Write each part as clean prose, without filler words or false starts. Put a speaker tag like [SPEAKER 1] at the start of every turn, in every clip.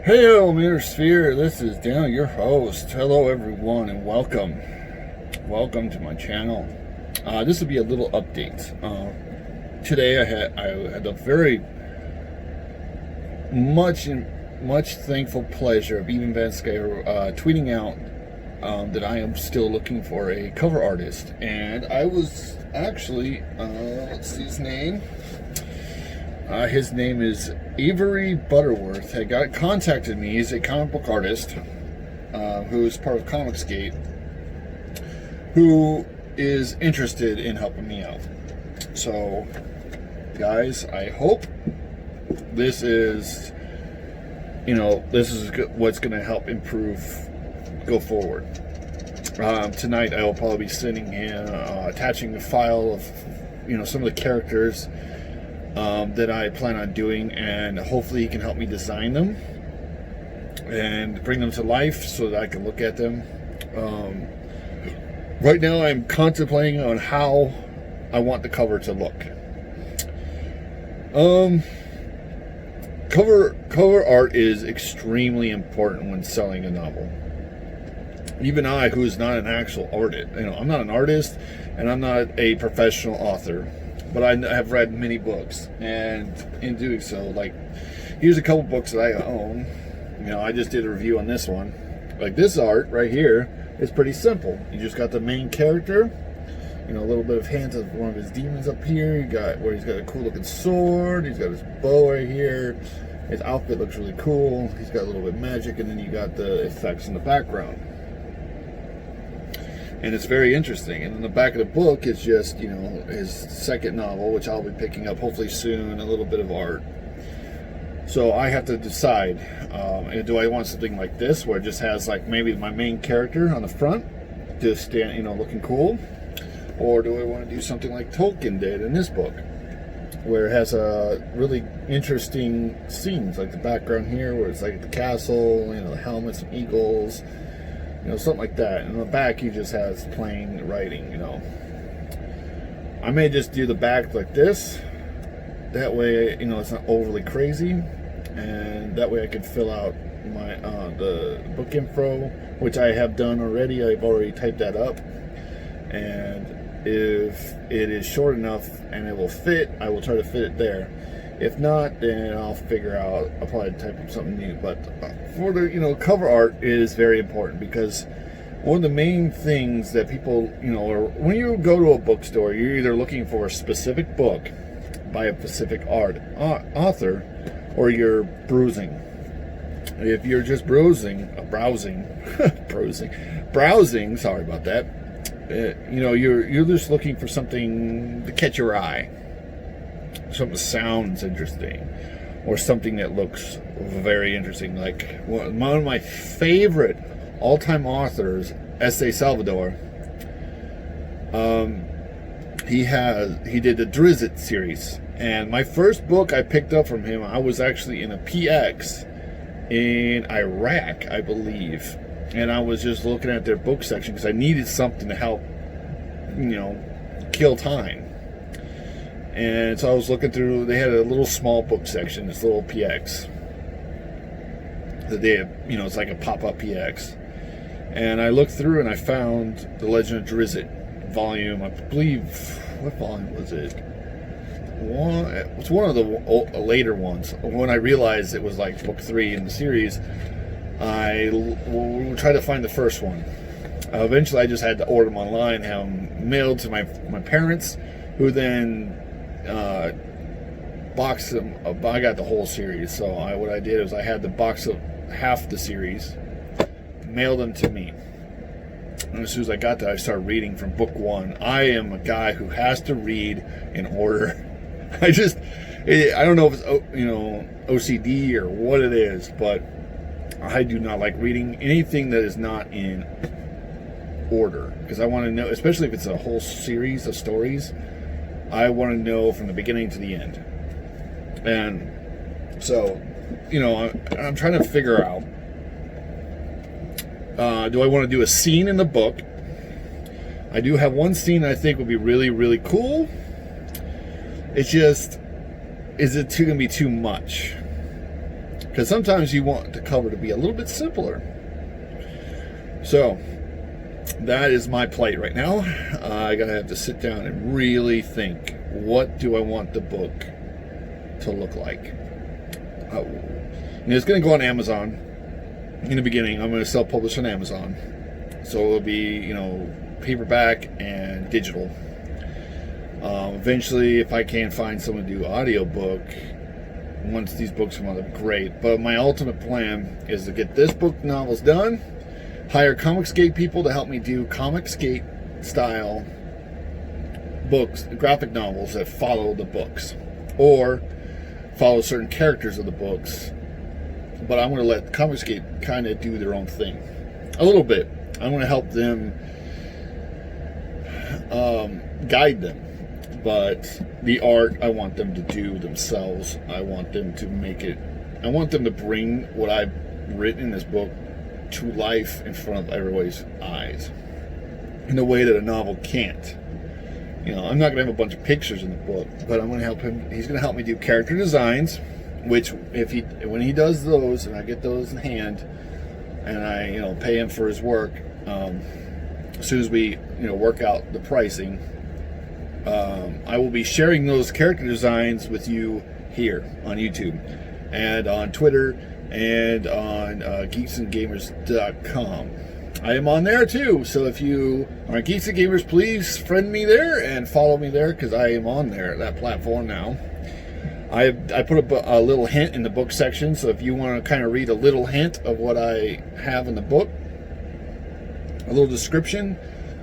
[SPEAKER 1] Hey, Sphere. This is Daniel, your host. Hello, everyone, and welcome. Welcome to my channel. This will be a little update. Today, I had a very much thankful pleasure of Even Van Skyr tweeting out that I am still looking for a cover artist, and I was actually let's see his name. His name is Avery Butterworth. Had contacted me. He's a comic book artist who is part of Comicsgate, who is interested in helping me out. So, guys, I hope this is what's going to help go forward. Tonight, I will probably be sending him, attaching a file of some of the characters that I plan on doing, and hopefully he can help me design them and bring them to life so that I can look at them. Right now I'm contemplating on how I want the cover to look. Cover art is extremely important when selling a novel. Even I, who is not an actual artist, I'm not an artist and I'm not a professional author, but I have read many books, and in doing so, like, here's a couple books that I own. I just did a review on this one. Like, this art right here is pretty simple. You just got the main character, a little bit of hands of one of his demons up here. You got where he's got a cool looking sword. He's got his bow right here. His outfit looks really cool. He's got a little bit of magic, and then you got the effects in the background. And it's very interesting. And in the back of the book is just, his second novel, which I'll be picking up hopefully soon, a little bit of art. So I have to decide, do I want something like this, where it just has like maybe my main character on the front, just stand, looking cool? Or do I want to do something like Tolkien did in this book, where it has a really interesting scenes, like the background here, where it's like the castle, the helmets and eagles, something like that. And in the back, he just has plain writing, I may just do the back like this. That way, it's not overly crazy. And that way I can fill out my the book info, which I have done already. I've already typed that up. And if it is short enough and it will fit, I will try to fit it there. If not, then I'll probably type up something new. But for the, cover art is very important, because one of the main things that people, or when you go to a bookstore, you're either looking for a specific book by a specific author, or you're browsing. If you're just browsing, sorry about that. You're just looking for something to catch your eye. Something that sounds interesting, or something that looks very interesting. Like one of my favorite all-time authors, S.A. Salvador. He did the Drizzt series, and my first book I picked up from him, I was actually in a PX in Iraq, I believe, and I was just looking at their book section because I needed something to help, kill time. And so I was looking through, they had a little small book section, this little PX. That they have, it's like a pop-up PX. And I looked through and I found The Legend of Drizzt volume, I believe, what volume was it? It's one of the later ones. When I realized it was like book 3 in the series, I tried to find the first one. Eventually I just had to order them online, have them mailed to my parents, who then boxed them. I got the whole series, so what I did was I had the box of half the series, mailed them to me, and as soon as I got that, I started reading from book 1. I am a guy who has to read in order. I don't know if it's OCD or what it is, but I do not like reading anything that is not in order, because I want to know, especially if it's a whole series of stories, I want to know from the beginning to the end. And so, I'm trying to figure out, do I want to do a scene in the book? I do have one scene I think would be really, really cool. It's just, is it going to be too much? because sometimes you want the cover to be a little bit simpler. So that is my plight right now. I gotta have to sit down and really think, what do I want the book to look like? And it's gonna go on Amazon. In the beginning, I'm gonna self-publish on Amazon, so it'll be, paperback and digital. Eventually, if I can find someone to do audiobook, once these books come out, they're great. But my ultimate plan is to get this book novels done, hire Comicsgate people to help me do Comicsgate style books, graphic novels that follow the books or follow certain characters of the books. But I'm going to let Comicsgate kind of do their own thing a little bit. I'm going to help them, guide them. But the art, I want them to do themselves. I want them to make it. I want them to bring what I've written in this book to life in front of everybody's eyes in a way that a novel can't. I'm not going to have a bunch of pictures in the book, but I'm going to help him. He's going to help me do character designs, which when he does those and I get those in hand and I pay him for his work, as soon as we work out the pricing, I will be sharing those character designs with you here on YouTube and on Twitter and on geeksandgamers.com. I am on there too, so if you are on Geeks and Gamers, please friend me there and follow me there, because I am on there, that platform now. I put up a little hint in the book section, so if you want to kind of read a little hint of what I have in the book, a little description,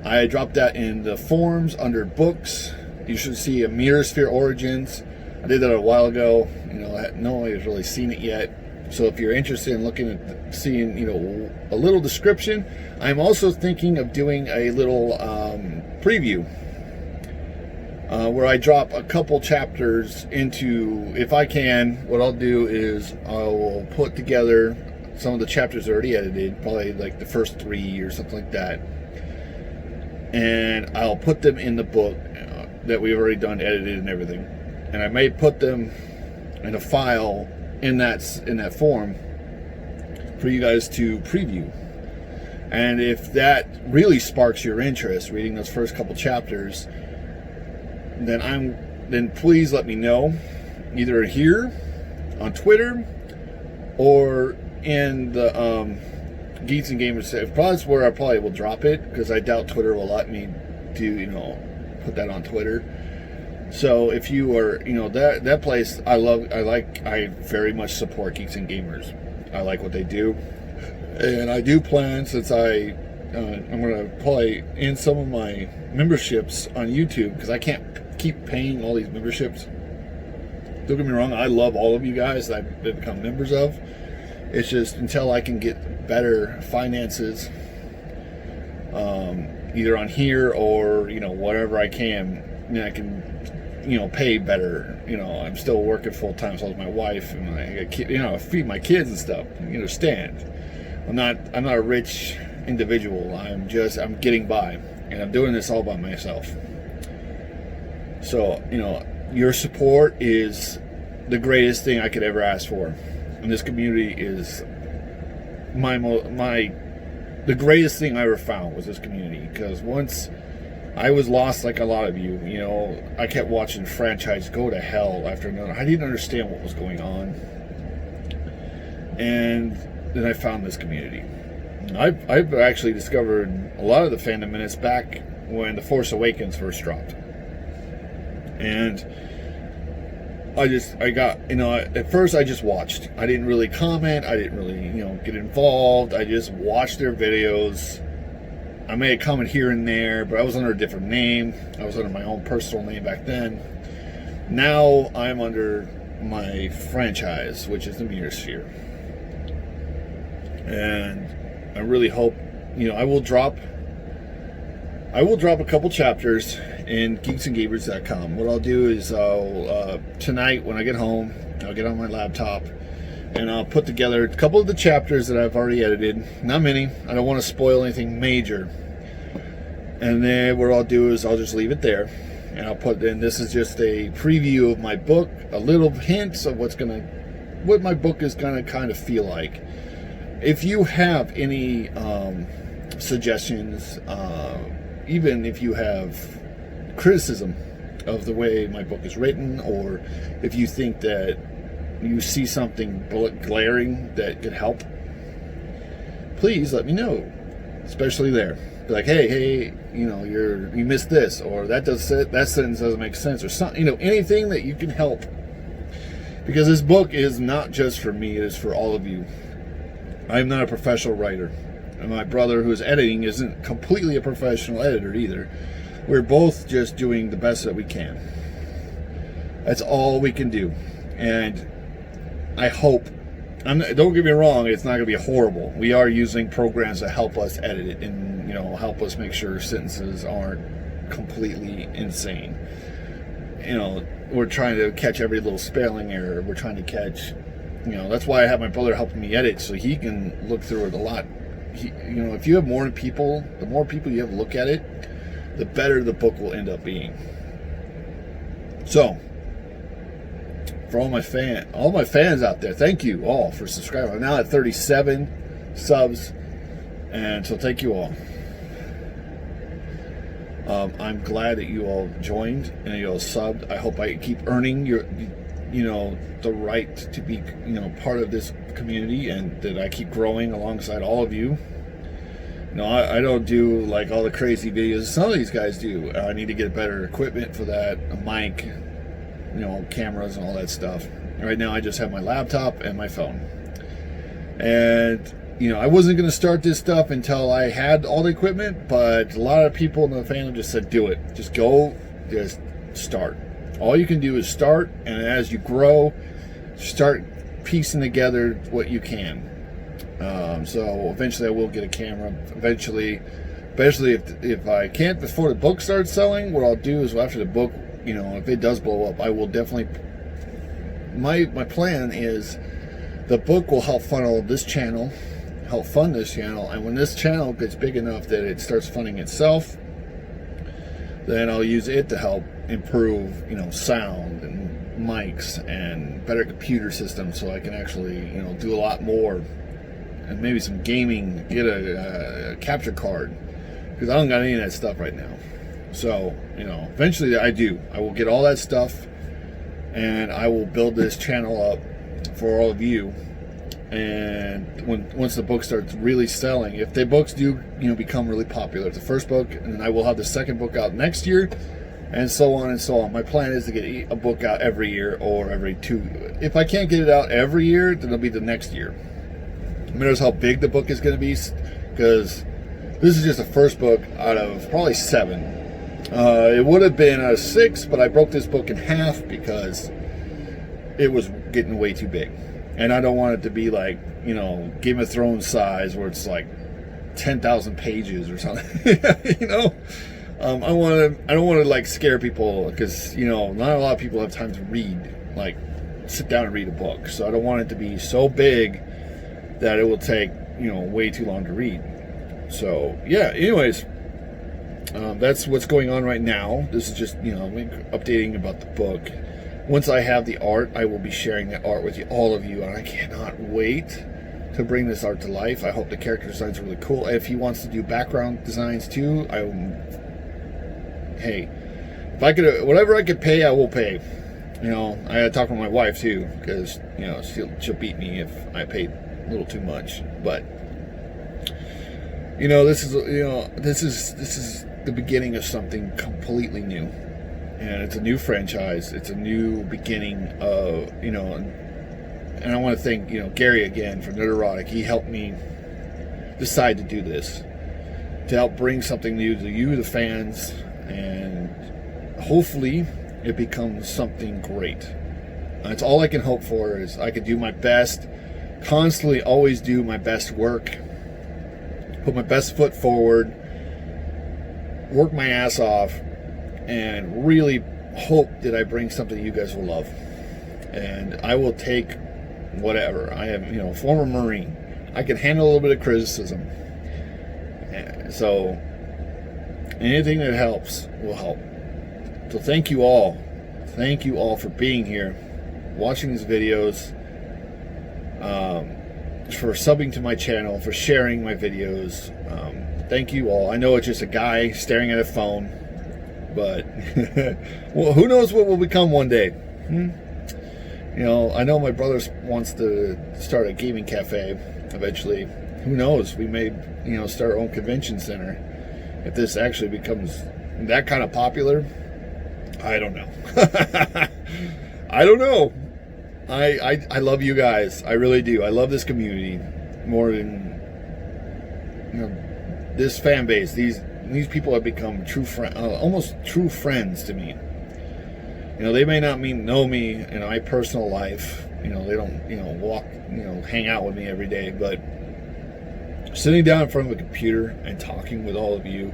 [SPEAKER 1] I dropped that in the forums under books. You should see a Mirror Sphere Origins. I did that a while ago. Nobody's really seen it yet. So if you're interested in looking at seeing, a little description, I'm also thinking of doing a little preview where I drop a couple chapters into, if I can, what I'll do is I will put together some of the chapters already edited, probably like the first 3 or something like that. And I'll put them in the book that we've already done, edited and everything. And I may put them in a file in that form for you guys to preview. And if that really sparks your interest, reading those first couple chapters, then please let me know, either here on Twitter or in the Geeks and Gamers. That's where I probably will drop it, because I doubt Twitter will let me do, put that on Twitter. So if you are, that place, I very much support Geeks and Gamers. I like what they do, and I do plan, since I'm going to probably end some of my memberships on YouTube, because I can't keep paying all these memberships. Don't get me wrong, I love all of you guys that I've become members of. It's just until I can get better finances, either on here or whatever I can, I can pay better. I'm still working full time, so is my wife, and I got feed my kids and stuff. You understand? I'm not a rich individual. I'm getting by, and I'm doing this all by myself. So your support is the greatest thing I could ever ask for, and this community is the greatest thing I ever found was this community. Because once I was lost, like a lot of you, I kept watching franchise go to hell after another. I didn't understand what was going on, and then I found this community. I've actually discovered a lot of the fandom minutes back when The Force Awakens first dropped, and at first I just watched. I didn't really comment. I didn't really, get involved. I just watched their videos. I made a comment here and there, but I was under a different name. I was under my own personal name back then. Now I'm under my franchise, which is the Mirror Sphere. And I really hope, I will drop a couple chapters in geeksandgamers.com. What I'll do is tonight when I get home, I'll get on my laptop and I'll put together a couple of the chapters that I've already edited. Not many. I don't want to spoil anything major. And then what I'll do is I'll just leave it there, and I'll put in, this is just a preview of my book, a little hints of what's going to what my book is gonna kind of feel like. If you have any suggestions, even if you have criticism of the way my book is written, or if you think that you see something glaring that could help, please let me know. Especially there, be like, hey, you know, you missed this, or that sentence doesn't make sense, or something. You know, anything that you can help, because this book is not just for me; it is for all of you. I am not a professional writer, and my brother, who is editing, isn't completely a professional editor either. We're both just doing the best that we can. That's all we can do, and I hope. Don't get me wrong; it's not going to be horrible. We are using programs that help us edit it, and help us make sure sentences aren't completely insane. We're trying to catch every little spelling error. We're trying to catch. That's why I have my brother helping me edit, so he can look through it a lot. If you have more people, the more people you have look at it, the better the book will end up being. So, for all my fans out there, thank you all for subscribing. I'm now at 37 subs, and so thank you all. I'm glad that you all joined and you all subbed. I hope I keep earning the right to be, part of this community, and that I keep growing alongside all of you. I don't do like all the crazy videos some of these guys do. I need to get better equipment for that, a mic, cameras and all that stuff. Right now I just have my laptop and my phone. And, I wasn't going to start this stuff until I had all the equipment, but a lot of people in the family just said, do it. Just go, just start. All you can do is start, and as you grow, start piecing together what you can. So eventually I will get a camera. Eventually, especially if I can't before the book starts selling, what I'll do is after the book, if it does blow up, I will definitely. My plan is the book will help fund this channel, and when this channel gets big enough that it starts funding itself, then I'll use it to help improve, sound and mics and better computer systems, so I can actually, do a lot more. And maybe some gaming, get a capture card, because I don't got any of that stuff right now. So, eventually I will get all that stuff, and I will build this channel up for all of you. And once the book starts really selling, if the books do, become really popular, the first book, and then I will have the second book out next year, and so on and so on. My plan is to get a book out every year or every 2. If I can't get it out every year, then it'll be the next year. It matters how big the book is going to be, because this is just the first book out of probably 7. It would have been out of 6, but I broke this book in half because it was getting way too big. And I don't want it to be like, Game of Thrones size, where it's like 10,000 pages or something. I don't want to like scare people, because, not a lot of people have time to read, like sit down and read a book. So I don't want it to be so big that it will take, way too long to read. So, yeah, anyways, that's what's going on right now. This is just, updating about the book. Once I have the art, I will be sharing that art with all of you, and I cannot wait to bring this art to life. I hope the character designs are really cool. If he wants to do background designs too, hey, if I could, whatever I could pay, I will pay. I had to talk with my wife too, because she'll beat me if I paid a little too much. But this is the beginning of something completely new. And it's a new franchise. It's a new beginning of, and I want to thank, Gary again from Nerderotic. He helped me decide to do this, to help bring something new to you, the fans, and hopefully it becomes something great. That's all I can hope for, is I can do my best, constantly always do my best work, put my best foot forward, work my ass off, and really hope that I bring something you guys will love. And I will take whatever. I am, a former Marine. I can handle a little bit of criticism. So anything that helps will help. So thank you all. Thank you all for being here, watching these videos, for subbing to my channel, for sharing my videos. Thank you all. I know it's just a guy staring at a phone, but well, who knows what will become one day. You know, I know my brother wants to start a gaming cafe eventually. Who knows? We may, you know, start our own convention center. If this actually becomes that kind of popular, I don't know. I don't know. I love you guys. I really do. I love this community more than, you know, this fan base. These people have become true friends, almost true friends to me. You know, they may not know me in my personal life. You know, they don't, you know, hang out with me every day. But sitting down in front of a computer and talking with all of you,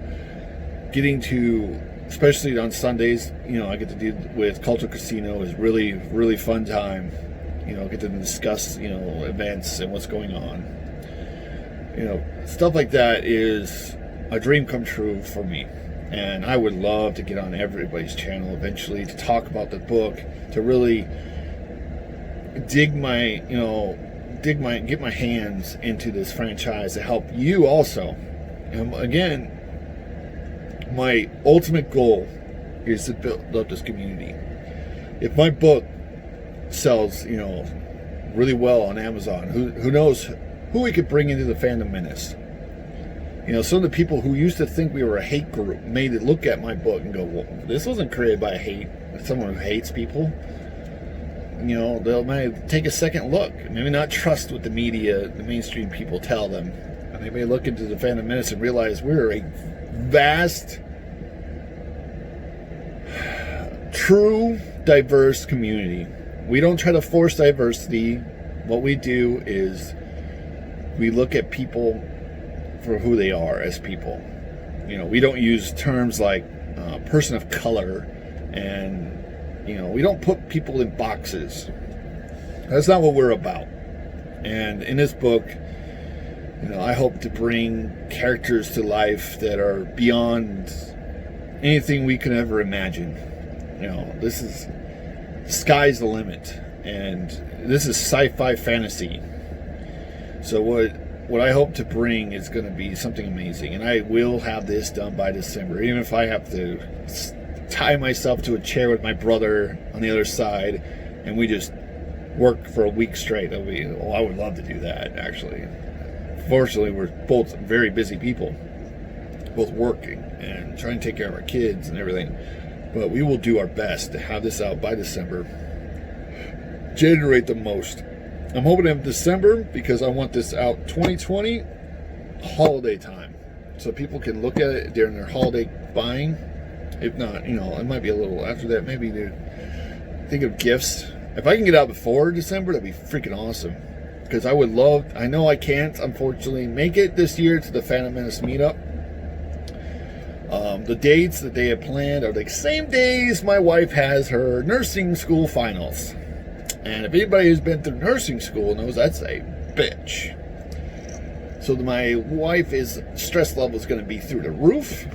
[SPEAKER 1] getting to, especially on Sundays, you know, I get to do with Culture Casino is really, really fun time. You know, get to discuss, you know, events and what's going on. You know, stuff like that is a dream come true for me. And I would love to get on everybody's channel eventually to talk about the book, to really get my hands into this franchise to help you also. And again, my ultimate goal is to build up this community. If my book sells, you know, really well on Amazon, who knows who we could bring into the Fandom Menace. You know, some of the people who used to think we were a hate group made it look at my book and go, well, this wasn't created by someone who hates people. You know, they'll might take a second look, maybe not trust what the media, the mainstream people tell them. And they may look into the Fandom Menace and realize we're a vast, true, diverse community. We don't try to force diversity. What we do is we look at people for who they are as people. You know, we don't use terms like person of color, and, you know, we don't put people in boxes. That's not what we're about. And in this book, you know, I hope to bring characters to life that are beyond anything we could ever imagine. You know, this is, sky's the limit, and this is sci-fi fantasy. So what I hope to bring is going to be something amazing, and I will have this done by December, even if I have to tie myself to a chair with my brother on the other side, and we just work for a week straight. I would love to do that, actually. Fortunately, we're both very busy people, both working and trying to take care of our kids and everything. But we will do our best to have this out by December, generate the most. I'm hoping to have December because I want this out 2020 holiday time, so people can look at it during their holiday buying. If not, you know, it might be a little after that. Maybe they think of gifts. If I can get out before December, that'd be freaking awesome. Because I would love, I know I can't, unfortunately, make it this year to the Phantom Menace meetup. The dates that they have planned are the same days my wife has her nursing school finals. And if anybody who's been through nursing school knows that's a bitch. So my wife's stress level is going to be through the roof.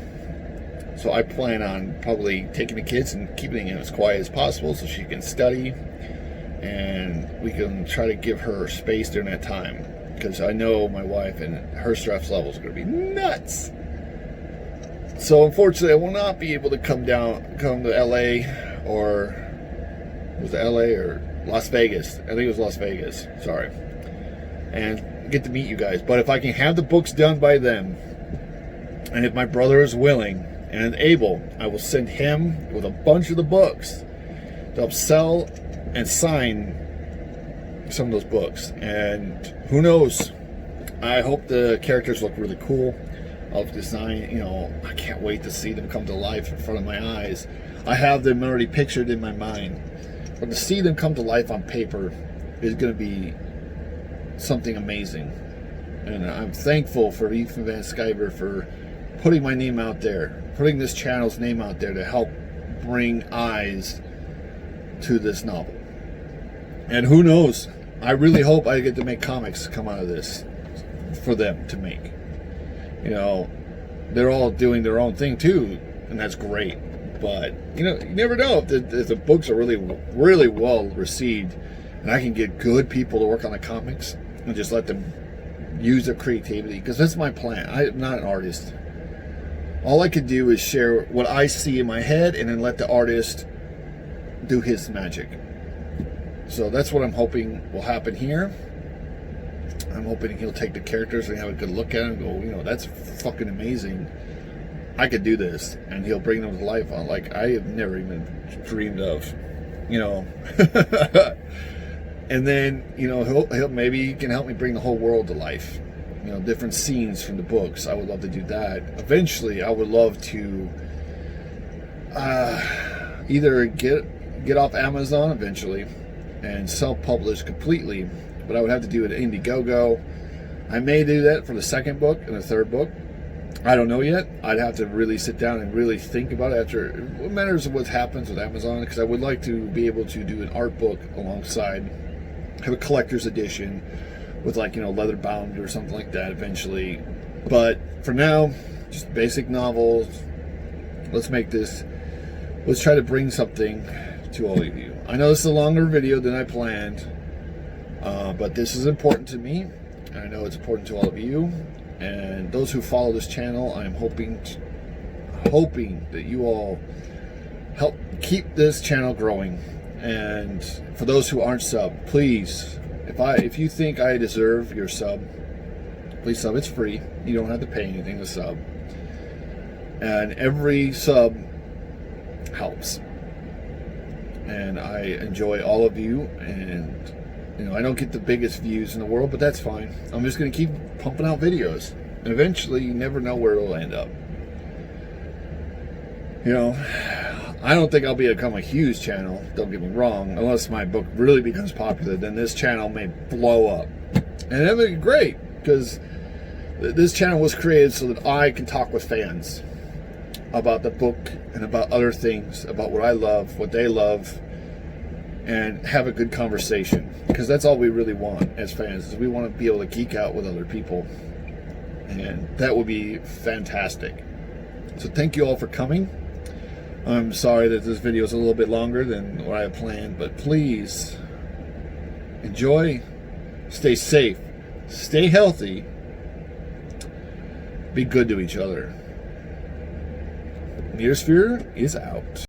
[SPEAKER 1] So I plan on probably taking the kids and keeping them as quiet as possible so she can study. And we can try to give her space during that time. Because I know my wife and her stress level is going to be nuts. So unfortunately, I will not be able to come to LA, or was it LA or Las Vegas? I think it was Las Vegas. Sorry. And get to meet you guys. But if I can have the books done by then, and if my brother is willing and able, I will send him with a bunch of the books to help sell and sign some of those books. And who knows? I hope the characters look really cool. I'll design, you know, I can't wait to see them come to life in front of my eyes. I have them already pictured in my mind. But to see them come to life on paper is going to be something amazing. And I'm thankful for Ethan Van Sciver for putting my name out there, putting this channel's name out there to help bring eyes to this novel. And who knows, I really hope I get to make comics come out of this for them to make. You know, they're all doing their own thing too, and that's great. But, you know, you never know if the books are really, really well received. and I can get good people to work on the comics and just let them use their creativity, because that's my plan. I'm not an artist. All I could do is share what I see in my head and then let the artist do his magic. So that's what I'm hoping will happen here. I'm hoping he'll take the characters and have a good look at them and go, you know, that's fucking amazing. I could do this. And he'll bring them to life on like I have never even dreamed of, you know. And then, you know, he'll maybe he can help me bring the whole world to life. You know, different scenes from the books. I would love to do that. Eventually, I would love to either get off Amazon eventually and self-publish completely, but I would have to do it at Indiegogo. I may do that for the second book and the third book. I don't know yet. I'd have to really sit down and really think about it after what matters of what happens with Amazon, because I would like to be able to do an art book alongside, have a collector's edition with, like, you know, leather bound or something like that eventually. But for now, just basic novels. Let's try to bring something to all of you. I know this is a longer video than I planned, but this is important to me, and I know it's important to all of you. And those who follow this channel, I'm hoping that you all help keep this channel growing. And for those who aren't sub, please, if you think I deserve your sub, please sub. It's free. You don't have to pay anything to sub. And every sub helps. And I enjoy all of you, and you know, I don't get the biggest views in the world, but that's fine. I'm just going to keep pumping out videos. And eventually, you never know where it'll end up. You know, I don't think I'll become a huge channel, don't get me wrong. Unless my book really becomes popular, then this channel may blow up. And that would be great, because this channel was created so that I can talk with fans about the book and about other things, about what I love, what they love, and have a good conversation, because that's all we really want as fans, is we want to be able to geek out with other people, and that would be fantastic. So thank you all for coming. I'm sorry that this video is a little bit longer than what I had planned, but please enjoy, stay safe, stay healthy, be good to each other. Metersphere is out.